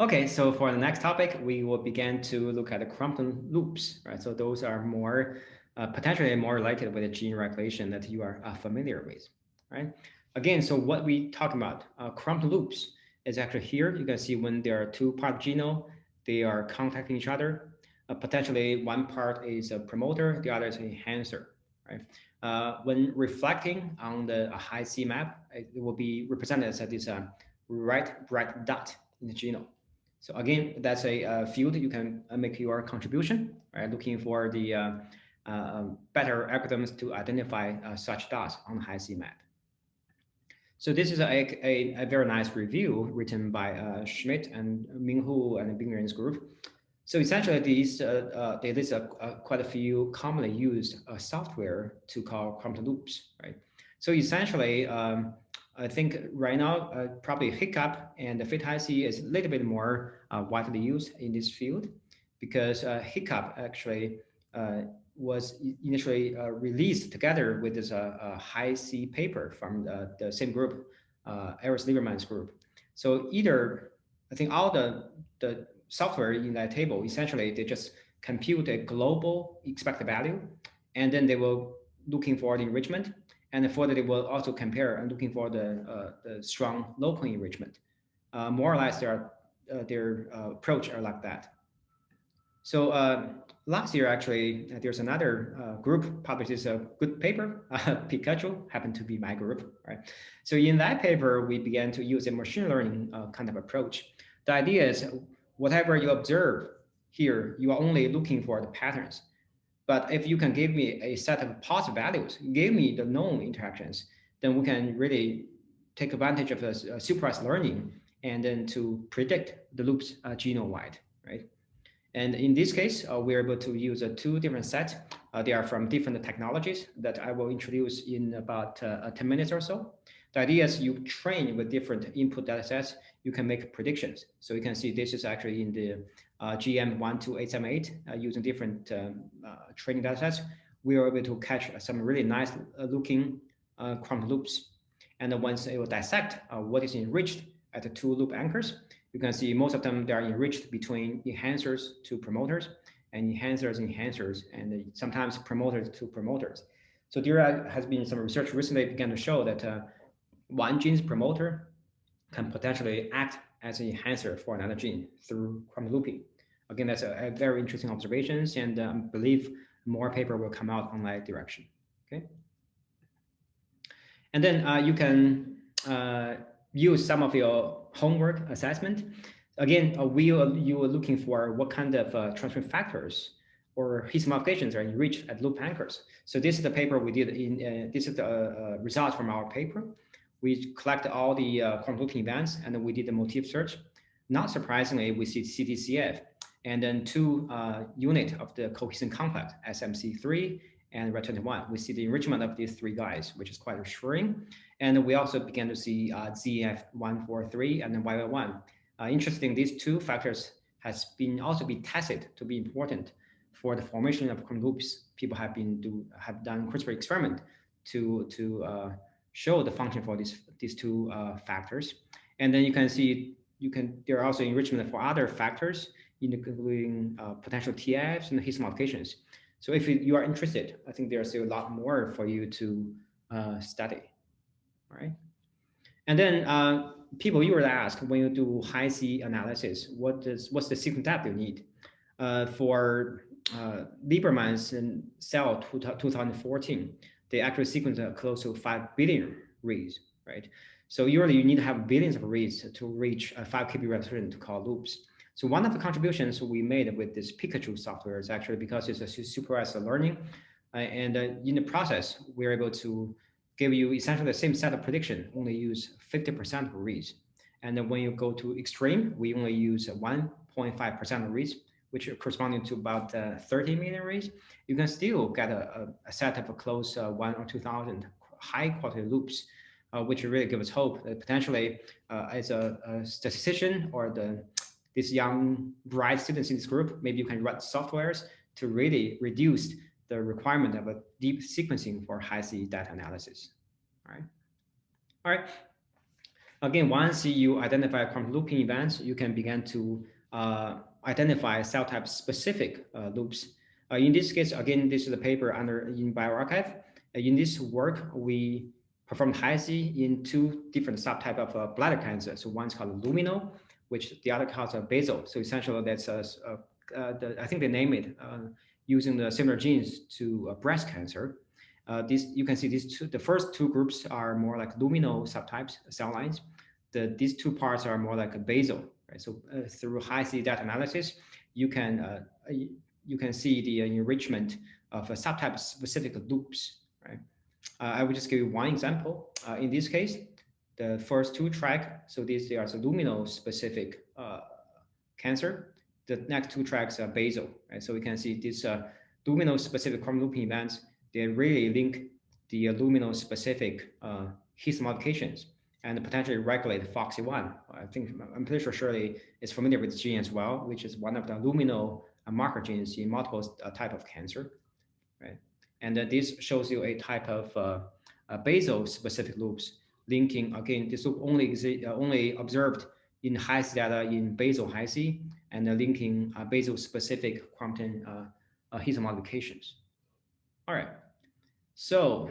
Okay, so for the next topic, we will begin to look at the Compton loops, right? So those are more potentially more related with the gene regulation that you are familiar with, right? Again, so what we talk about, Compton loops is actually here. You can see when there are two part genome, they are contacting each other. Potentially one part is a promoter, the other is an enhancer, right? When reflecting on the high C map, it will be represented as this red bright dot in the genome. So again, that's a field you can make your contribution, right? Looking for the better algorithms to identify such dots on the high C map. So this is a very nice review written by Schmidt and Minghu and Bingren's group. So essentially, they list quite a few commonly used software to call quantum loops, right? So essentially, I think right now, probably Hiccup and the FitIC is a little bit more widely used in this field because Hiccup actually was initially released together with this high C paper from the same group, Eris Lieberman's group. So either, I think all the software in that table, essentially, they just compute a global expected value, and then they will looking for the enrichment, and further they will also compare and looking for the strong local enrichment. More or less, their approach are like that. So last year, actually, there's another group publishes a good paper. Pikachu happened to be my group, right? So in that paper, we began to use a machine learning kind of approach. The idea is whatever you observe here, you are only looking for the patterns. But if you can give me a set of positive values, give me the known interactions, then we can really take advantage of the supervised learning and then to predict the loops genome-wide, right? And in this case, we're able to use two different sets. They are from different technologies that I will introduce in about 10 minutes or so. The idea is you train with different input data sets, you can make predictions. So you can see this is actually in the GM12878 using different training data sets. We are able to catch some really nice looking quantum loops. And then once it will dissect what is enriched at the two loop anchors, you can see most of them, they are enriched between enhancers to promoters and enhancers, and sometimes promoters to promoters. So there has been some research recently began to show that one gene's promoter can potentially act as an enhancer for another gene through quantum looping. Again, that's a very interesting observations, and I believe more paper will come out on that direction. Okay, and then you can use some of your homework assessment. Again, you are looking for what kind of transcript factors or his modifications are enriched at loop anchors. So this is the paper we did in, this is the result from our paper. We collected all the quantum looping events and then we did the motif search. Not surprisingly, we see CTCF and then two unit of the cohesion complex, SMC3 and Red21. We see the enrichment of these three guys, which is quite reassuring. And we also began to see ZF143 and then YY1. Interesting, these two factors has been also been tested to be important for the formation of quantum loops. People have done CRISPR experiment to show the function for these two factors. And then you can see there are also enrichment for other factors, including potential TFs and his modifications. So if you are interested, I think there's a lot more for you to study. All right. And then people usually ask when you do high C analysis, what's the sequence depth you need? For Lieberman's cell 2014, they actually sequenced close to 5 billion reads, right? So usually you need to have billions of reads to reach a 5 KB resolution to call loops. So one of the contributions we made with this Pikachu software is actually because it's a supervised learning, and in the process, we're able to give you essentially the same set of prediction, only use 50% of reads. And then when you go to extreme, we only use 1.5% of reads, which are corresponding to about 30 million reads. You can still get a set of a close 1 or 2,000 high quality loops, which really gives us hope that potentially as a statistician or this young bright students in this group, maybe you can write softwares to really reduce the requirement of a deep sequencing for high C data analysis. All right. All right. Again, once you identify Compton looping events, you can begin to identify cell type specific loops. In this case, again, this is a paper under in bioRxiv. In this work, we performed HiC in two different subtype of bladder cancer. So one's called luminal, which the other calls basal. So essentially, that's I think they name it using the similar genes to breast cancer. This you can see these two. The first two groups are more like luminal subtypes, cell lines. These two parts are more like a basal, right? So through high-C data analysis, you can see the enrichment of subtype-specific loops, right? I will just give you one example. In this case, the first two track, so these are the luminal-specific cancer. The next two tracks are basal, right? So we can see these luminal-specific Compton looping events. They really link the luminal-specific his modifications and potentially regulate FOXY1. I think I'm pretty sure Shirley is familiar with this gene as well, which is one of the luminal marker genes in multiple type of cancer, right? And this shows you a type of basal specific loops linking. Again, this loop only observed in HiC data in basal HiC and linking basal specific Compton his modifications. All right. So